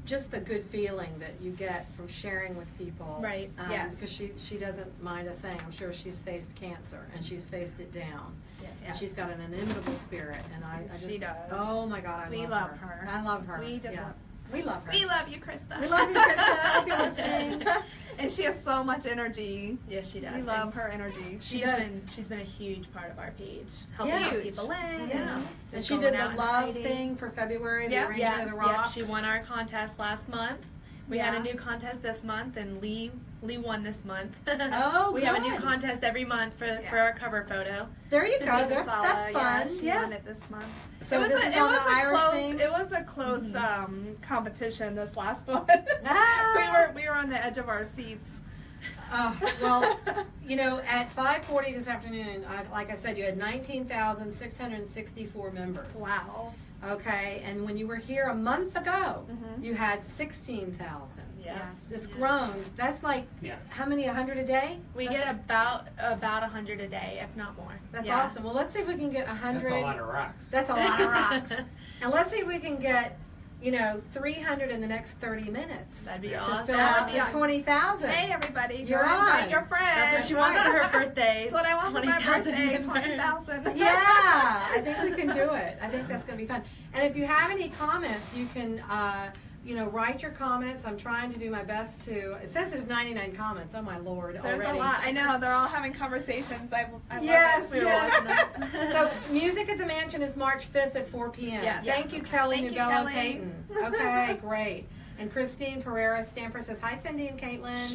just the good feeling that you get from sharing with people. Right. Yes. Because she doesn't mind us saying, I'm sure she's faced cancer, and she's faced it down. Yes. And she's got an inimitable spirit, and I just, She does. Oh my God, We love love her. I love her. We just yeah. love We love her. We love you, Krista. We love you, Krista, if you're listening. And she has so much energy. Yes, she does. We love her energy. She's been a huge part of our page, helping Yeah. get people in. Yeah. And just she going did out the and love hiding. thing for February, the Yeah. arrangement of the rocks. She won our contest last month. We had Yeah. a new contest this month, and Lee won this month. Oh, we have a new good. contest every month for Yeah. our cover photo. There you go. Nikki That's Sala, fun. Yeah, she Yeah. won it this month. So this is on the Irish close, thing? It was a close competition. This last one. Ah. we were on the edge of our seats. Well, at 5:40 this afternoon, like I said, you had 19,664 members. Wow. Okay, and when you were here a month ago, Mhm. you had 16,000. Yeah. It's grown. That's like, how many, 100 a day? We That's- get about 100 a day, if not more. That's Yeah. awesome. Well, let's see if we can get 100. That's a lot of rocks. That's a lot of rocks. And let's see if we can get, 300 in the next 30 minutes. That'd be to awesome. fill out to That'd be 20,000. Hey, everybody. You're go on. invite your friends. That's what she wants for her birthday. That's what I want for my 20,000 birthday, members. 20,000. Yeah, I think we can do it. I think that's going to be fun. And if you have any comments, you can, write your comments. I'm trying to do my best to. It says there's 99 comments. Oh my Lord, There's already. a lot. I know. They're all having conversations. I love Yes, it. yes. So music at the Mansion is March 5th at 4 p.m. Yes. Thank you, Kelly Thank you, Nubello Kelly. Payton. Okay, great. And Christine Pereira Stamper says, hi, Cindy and Kaitlynn.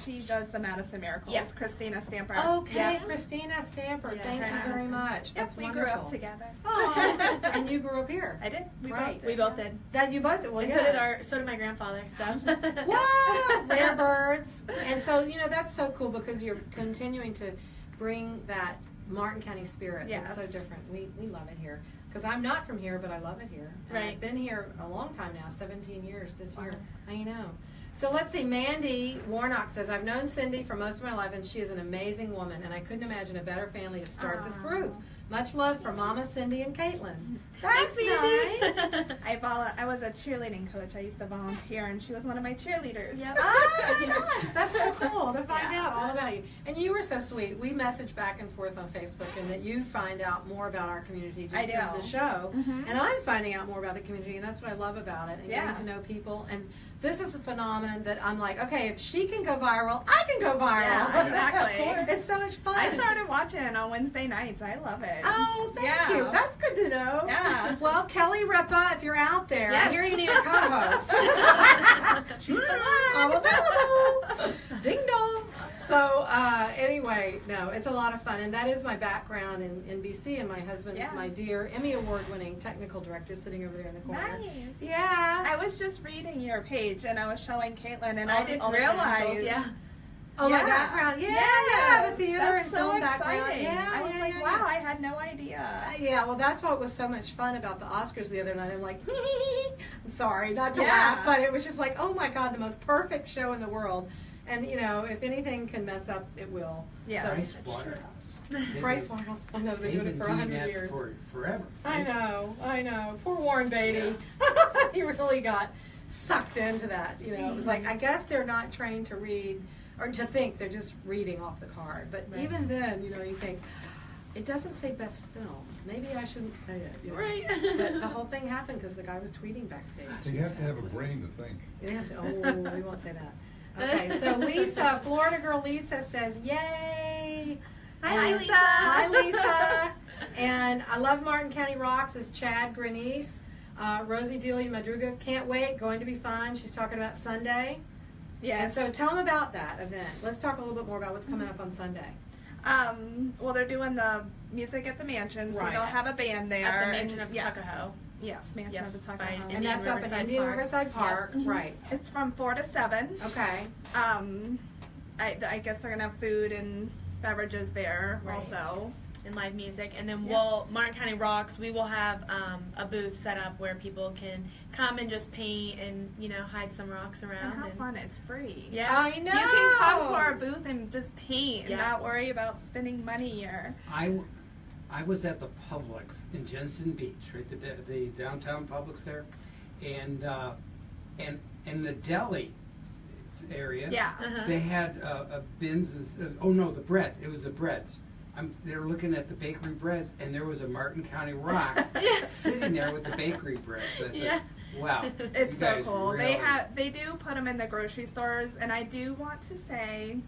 She does the Madison Miracles. Yes. Christina Stamper. Okay, Yeah. Christina Stamper. Yeah. Thank you very much. That's we wonderful. grew up together. Oh, and you grew up here. I did. We Right. both did. We both did. That you both did. Well, And yeah. so did my grandfather. So. Whoa, rare birds. And so, that's so cool because you're continuing to bring that Martin County spirit. Yes. It's so different. We love it here. Because I'm not from here, but I love it here. And Right. I've been here a long time now, 17 years this year. I know. So let's see, Mandy Warnock says, I've known Cindy for most of my life and she is an amazing woman and I couldn't imagine a better family to start this group. Much love from Mama, Cindy, and Kaitlynn. That's nice. I was a cheerleading coach. I used to volunteer, and she was one of my cheerleaders. Yep. Oh my gosh, that's so cool to find out all about you. And you were so sweet. We message back and forth on Facebook, and that you find out more about our community just I through do. the show. Mhm. And I'm finding out more about the community, and that's what I love about it, and Yeah. getting to know people. And this is a phenomenon that I'm like, okay, if she can go viral, I can go viral. Yeah, exactly. It's so much fun. I started watching it on Wednesday nights. I love it. Oh, thank Yeah. you. That's good to know. Yeah. Well, Kelly Ripa, if you're out there, I Yes. hear you need a co-host. She's the one. I'm available. Ding dong. So anyway, no, it's a lot of fun, and that is my background in BC. And my husband's Yeah. my dear Emmy Award-winning technical director sitting over there in the corner. Nice. Yeah. I was just reading your page, and I was showing Kaitlynn, and I All didn't the realize. credentials, yeah. Oh, my Yeah. background. Yeah, Yes. I have a theater That's and so film background. exciting. Yeah, I was yeah, like, yeah, wow, yeah. I had no idea. Yeah, well, that's what was so much fun about the Oscars the other night. I'm like, I'm sorry, not to Yeah. laugh, but it was just like, oh my God, the most perfect show in the world. And, if anything can mess up, it will. Yes. So, Price Waterhouse. Price Waterhouse. I know they've been They've doing it been for doing 100 that years. for forever. I know. Poor Warren Beatty. He really got sucked into that. It was like, I guess they're not trained to read or to think, they're just reading off the card. But Right. even then, you think, it doesn't say best film. Maybe I shouldn't say it. Right. But the whole thing happened because the guy was tweeting backstage. So you have to have a brain to think. You have to, we won't say that. Okay, so Lisa, Florida girl Lisa says, yay! Hi, And- Lisa. Hi, Lisa. And I love Martin County Rocks is Chad Grenice. Rosie Dealey Madruga, can't wait, going to be fun. She's talking about Sunday. Yes. And so tell them about that event. Let's talk a little bit more about what's coming up on Sunday. Well, they're doing the music at the mansion, so Right. they'll have a band there. At the Mansion and of yes. Tuckahoe. Yes, Mansion Yep, of the by Tuckahoe. And Indian that's up in Riverside Indian Park. Riverside Park. Mhm. Right. It's from 4 to 7. Okay. I guess they're gonna have food and beverages there Right. also. And live music, and then Yeah. Martin County Rocks, we will have a booth set up where people can come and just paint and hide some rocks And around. have fun, it's free. Yeah. I know. You can come to our booth and just paint and Yeah. not worry about spending money or. I was at the Publix in Jensen Beach, right, the downtown Publix there, and in the deli area, Yeah. Uh-huh. they had bins and the bread. It was the breads. They were looking at the bakery breads, and there was a Martin County Rock sitting there with the bakery bread. So I said, Yeah. wow, It's you so guys cool. really- They do put them in the grocery stores, and I do want to say,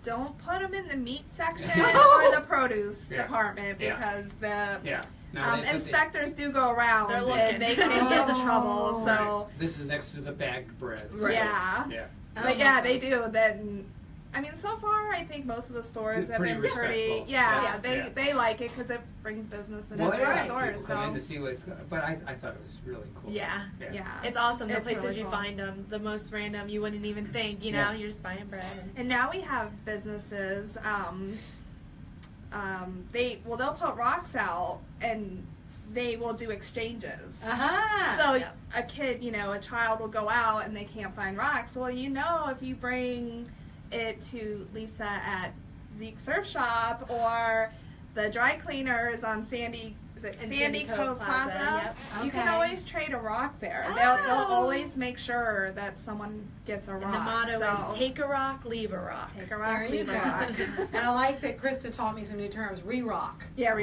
don't put them in the meat section or the produce Yeah. department Yeah. because the Yeah. No, they said they- inspectors do go around They're and looking. they can get in trouble. Right. So This is next to the bagged bread. so- yeah, Yeah. but yeah, they do. Then I mean, so far I think most of the stores It's have pretty been pretty. respectful. Yeah, Yeah. they like it because it brings business into Well, the yeah, stores. people come in to So see what's, but I thought it was really cool. Yeah. yeah, It's awesome. The It's places really you cool. find them, the most random, you wouldn't even think. Yeah. You're just buying bread. And now we have businesses. They'll put rocks out, and they will do exchanges. Aha! So a kid, a child will go out and they can't find rocks. Well, if you bring it to Lisa at Zeke Surf Shop or the dry cleaners on Sandy Cove Plaza, Yep. you can always trade a rock there. They'll always make sure that someone gets a rock. And the motto is take a rock, leave a rock. Take a rock, There you leave a go. rock. And I like that Krista taught me some new terms. Re-rock. Yeah,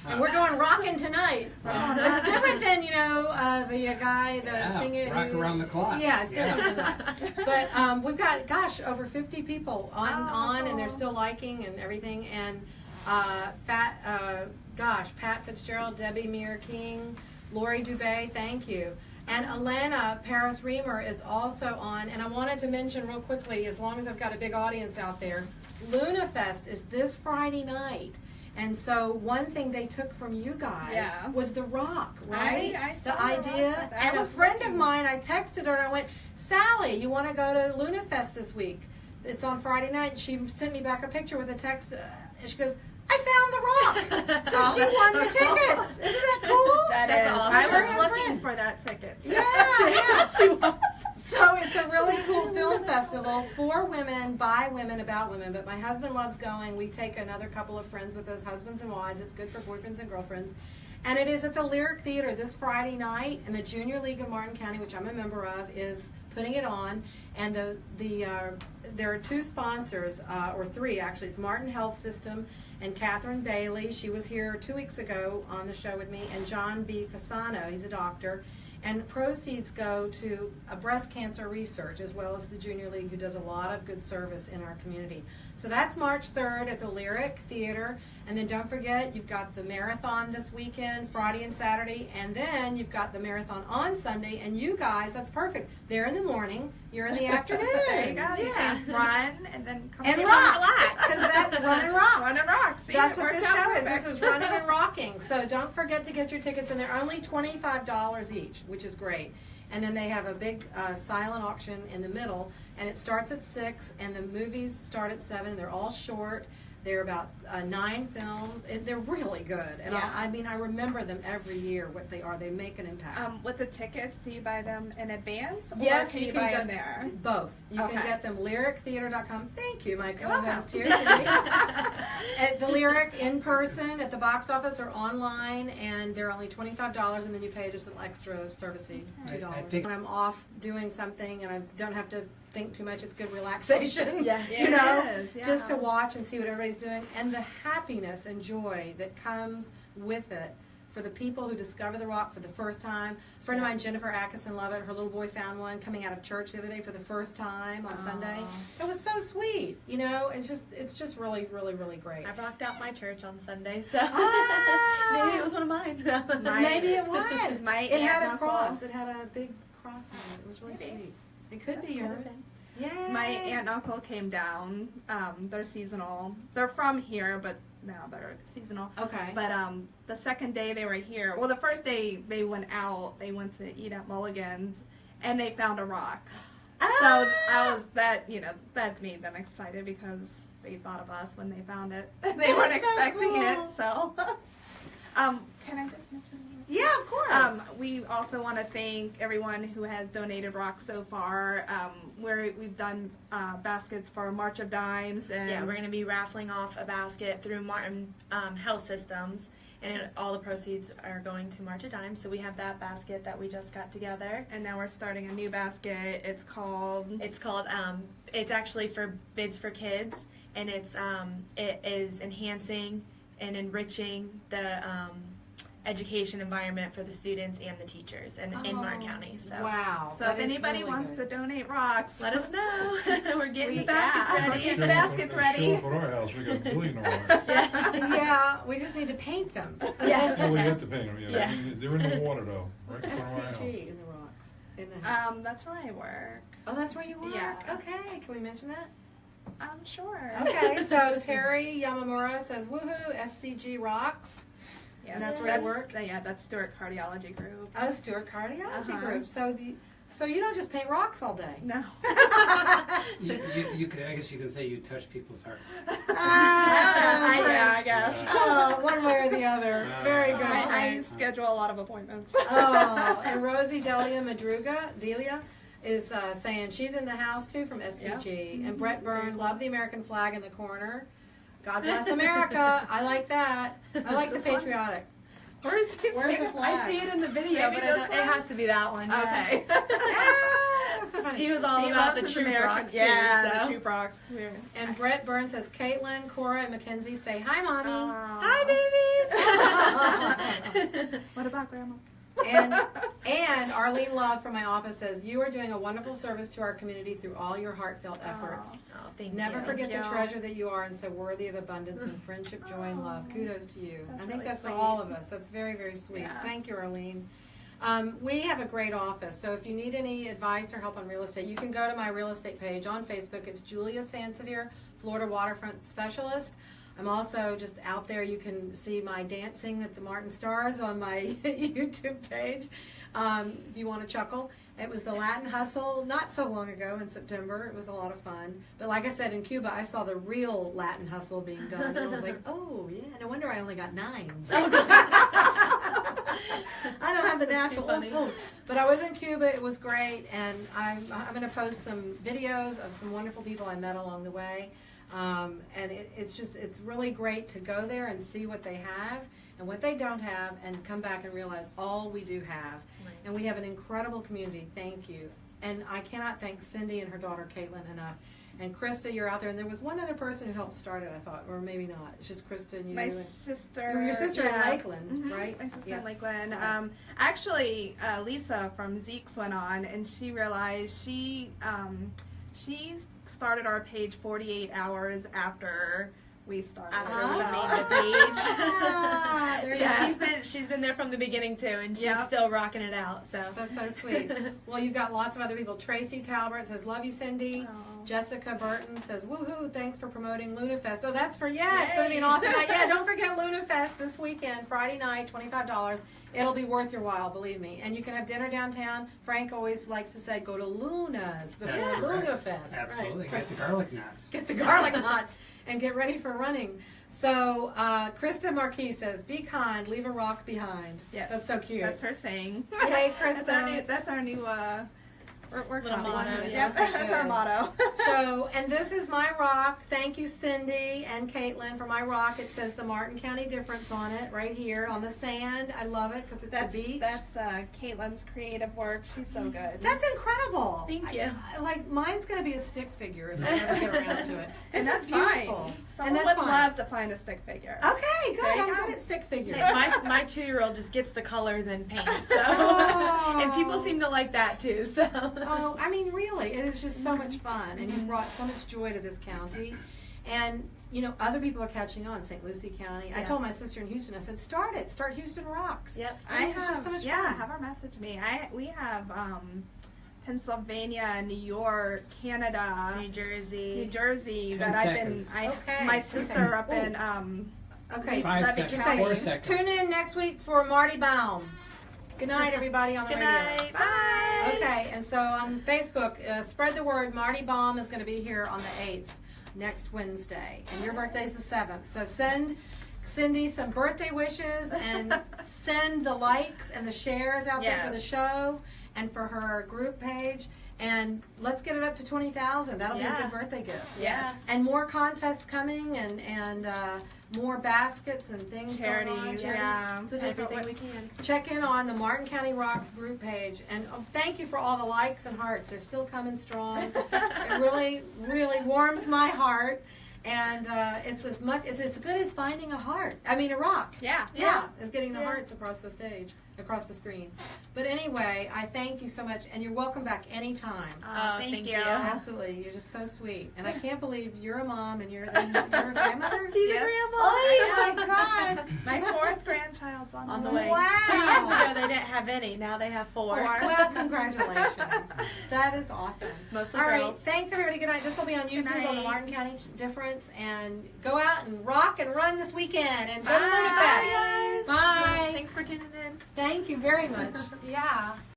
And we're going rocking tonight. It's different than, the guy that singing. Rock around the clock. Yeah, it's different than that. But we've got, over 50 people on and they're still liking and everything. And Pat Fitzgerald, Debbie Muir King, Lori Dubé, thank you. And Alana Paris Reamer is also on. And I wanted to mention real quickly, as long as I've got a big audience out there, Luna Fest is this Friday night. And so one thing they took from you guys was the rock, right? I the saw idea. And a friend of mine, I texted her and I went, Sally, you want to go to Luna Fest this week? It's on Friday night. She sent me back a picture with a text. And she goes, I found the rock. So she won the tickets. Isn't that cool? That That's is. awesome. I was looking for that ticket. Yeah. She was. So it's a really cool film festival for women, by women, about women. But my husband loves going. We take another couple of friends with us, husbands and wives. It's good for boyfriends and girlfriends. And it is at the Lyric Theater this Friday night. And the Junior League of Martin County, which I'm a member of, is putting it on. And there are two sponsors, or three actually. It's Martin Health System and Catherine Bailey. She was here 2 weeks ago on the show with me. And John B. Fasano, he's a doctor. And proceeds go to breast cancer research, as well as the Junior League, who does a lot of good service in our community. So that's March 3rd at the Lyric Theater. And then don't forget, you've got the marathon this weekend, Friday and Saturday. And then you've got the marathon on Sunday. And you guys, that's perfect. They're in the morning, you're in the afternoon. There you go. You can run and then come And home rock. relax. Because that's Run and Rock. Run and rock. See, That's it what worked this out show is. perfect. This is running and rocking. So don't forget to get your tickets, and they're only $25 each, which is great. And then they have a big silent auction in the middle, and it starts at 6, and the movies start at 7. They're all short. They're about 9 films, and they're really good. And I remember them every year, what they are. They make an impact. With the tickets, do you buy them in advance? Or Yes, can you buy them there? Both. You Okay. can get them lyrictheater.com. Thank you, my co-host here today. At the Lyric in person at the box office or online, and they're only $25, and then you pay just an extra service fee, $2. I think- when I'm off doing something and I don't have to think too much, it's good relaxation. Yes. You know, It is, yeah. just to watch and see what everybody's doing, and the happiness and joy that comes with it for the people who discover the rock for the first time. A friend of mine, Jennifer Atkinson Lovett, her little boy found one coming out of church the other day for the first time on Sunday. It was so sweet, it's just really, really, really great. I rocked out my church on Sunday, so Ah! maybe it was one of mine. Maybe it was. It had a aunt cross. Uncle. It had a big cross on it. It was really Maybe. sweet. It could be yours. Yay. My aunt and uncle came down. They're seasonal. They're from here, but now they're seasonal. Okay. But the second day they were here, well, the first day they went out. They went to eat at Mulligan's, and they found a rock. So that made them excited because they thought of us when they found it. They weren't so expecting cool. it. So, can I just mention? Yeah, of course. We also want to thank everyone who has donated rocks so far. We've done baskets for March of Dimes, and Yeah, we're going to be raffling off a basket through Martin Health Systems, and all the proceeds are going to March of Dimes. So we have that basket that we just got together. And now we're starting a new basket. It's called. It's actually for Bids for Kids, and it is enhancing and enriching the education environment for the students and the teachers in Martin County. So Wow. So if anybody wants to donate rocks, let us know. We're getting the baskets We're ready. getting the baskets ready. Show up at our house, we got a billion of rocks. Yeah, we just need to paint them. Yeah. Oh, we got to paint them, yeah. Yeah. I mean, they're in the water though, right in front of our house. SCG in the rocks. That's where I work. Oh, that's where you work? Yeah. Okay, can we mention that? Sure. Okay, so Terry Yamamura says, woohoo, SCG rocks. Yes. And that's where you work? Yeah, that's Stewart Cardiology Group. Oh, Stewart Cardiology Uh-huh. Group. So So you don't just paint rocks all day. No. You could, I guess you can say you touch people's hearts. Yeah, I guess. Oh, one way or the other. Very good. I schedule a lot of appointments. Oh, and Rosie Delia Delia is saying she's in the house too from SCG. And Brett Byrne, love the American flag in the corner. God bless America. I like that. I like the patriotic. Where's the flag? I see it in the video, Maybe but it has to be that one. Yeah. Okay. That's so funny. He was all He about loves the his true American- rocks too. Yeah, so. the true rocks. And Brett Byrne says, Kaitlynn, Cora, and Mackenzie say, hi, Mommy. Hi, babies. What about Grandma? And Arlene Love from my office says, you are doing a wonderful service to our community through all your heartfelt efforts. Oh, thank Never you. forget Thank the you. treasure that you are and so worthy of abundance and friendship, joy, and love. Kudos to you. That's I think really that's sweet. for all of us. That's very, very sweet. Yeah. Thank you, Arlene. We have a great office, so if you need any advice or help on real estate, you can go to my real estate page on Facebook. It's Julia Sansevere, Florida Waterfront Specialist. I'm also just out there. You can see my dancing at the Martin Stars on my YouTube page if you want to chuckle. It was the Latin Hustle not so long ago in September. It was a lot of fun. But like I said, in Cuba, I saw the real Latin Hustle being done. And I was like, oh, yeah, no wonder I only got 9s. I don't have the natural. But I was in Cuba. It was great. And I'm going to post some videos of some wonderful people I met along the way. And it's really great to go there and see what they have and what they don't have and come back and realize all we do have. Right. And we have an incredible community. Thank you. And I cannot thank Cindy and her daughter Kaitlynn enough. And Krista, you're out there. And there was one other person who helped start it, I thought, or maybe not. It's just Krista and you. My and sister. your sister yeah. in Lakeland, right? My sister Yeah. in Lakeland. Right. Actually, Lisa from Zeke's went on, and she realized she started our page 48 hours after we started. After we So- made the page. There you So go. she's been there from the beginning too, and she's Yep. still rocking it out. So That's so sweet. Well, you've got lots of other people. Tracy Talbert says, love you, Cindy. Oh. Jessica Burton says, woohoo, thanks for promoting Luna Fest. Oh, that's for, it's going to be an awesome night. Yeah, don't forget Luna Fest this weekend, Friday night, $25. It'll be worth your while, believe me. And you can have dinner downtown. Frank always likes to say, go to Luna's before That's right. Luna Fest. Absolutely. Right. Get the garlic knots. Get the garlic knots and get ready for running. So, Krista Marquis says, be kind, leave a rock behind. Yes. That's so cute. That's her saying. Yay, Krista. That's our new we're Little copying motto, it. yeah. Yep, that's our motto. So, and this is my rock. Thank you, Cindy and Kaitlynn, for my rock. It says the Martin County difference on it, right here on the sand. I love it because it's That's the beach. that's Caitlin's creative work. She's so good. That's incredible. Thank you. Like, mine's going to be a stick figure if I ever get around to it. and It's that's just beautiful. fine. And Someone that's would fine. love to find a stick figure. Okay, good. There you I'm go. good at stick figures. Hey, my 2-year-old just gets the colors and paint. So Oh. and people seem to like that too. So Oh, I mean, really, it is just so much fun, and you've brought so much joy to this county. And, you know, other people are catching on, St. Lucie County. I Yes. told my sister in Houston, I said, start Houston Rocks. Yep. I mean, it's just so much fun. have her message me. We have Pennsylvania, New York, Canada, New Jersey. New Jersey 10 that I've been. seconds. Okay, My okay. sister up Ooh. in Okay, 5 Levy seconds. County. 4 seconds. tune in next week for Marty Baum. Good night, everybody on the Good radio. night. Bye. Okay, and so on Facebook, spread the word. Marty Baum is going to be here on the 8th, next Wednesday. And your birthday's the 7th. So send Cindy some birthday wishes and send the likes and the shares out there for the Yes. show and for her group page. And let's get it up to 20,000. That'll be a Yeah. good birthday gift. Yes. And more contests coming and more baskets and things going on. Charities, Charities. yeah. So just Everything we can. check in on the Martin County Rocks group page. And thank you for all the likes and hearts. They're still coming strong. It really, really warms my heart. And it's as good as finding a heart. I mean, a rock. Yeah. Yeah, is getting the Yeah. hearts across the stage, across the screen. But anyway, I thank you so much, and you're welcome back anytime. Oh, thank thank you. you. Absolutely, you're just so sweet, and I can't believe you're a mom and you're a grandmother. She's Yes. a grandma. Oh my God! My 4th grandchild's on the way. way. Wow. 2 years ago they didn't have any. Now they have 4. Well, congratulations. That is awesome. Mostly All right, girls. thanks everybody. Good night. This will be on YouTube on the night. Martin County Difference, and go out and rock and run this weekend and go to Bye. Luna Fest. Bye. Bye. Thanks for tuning in. Thank you very much. Yeah.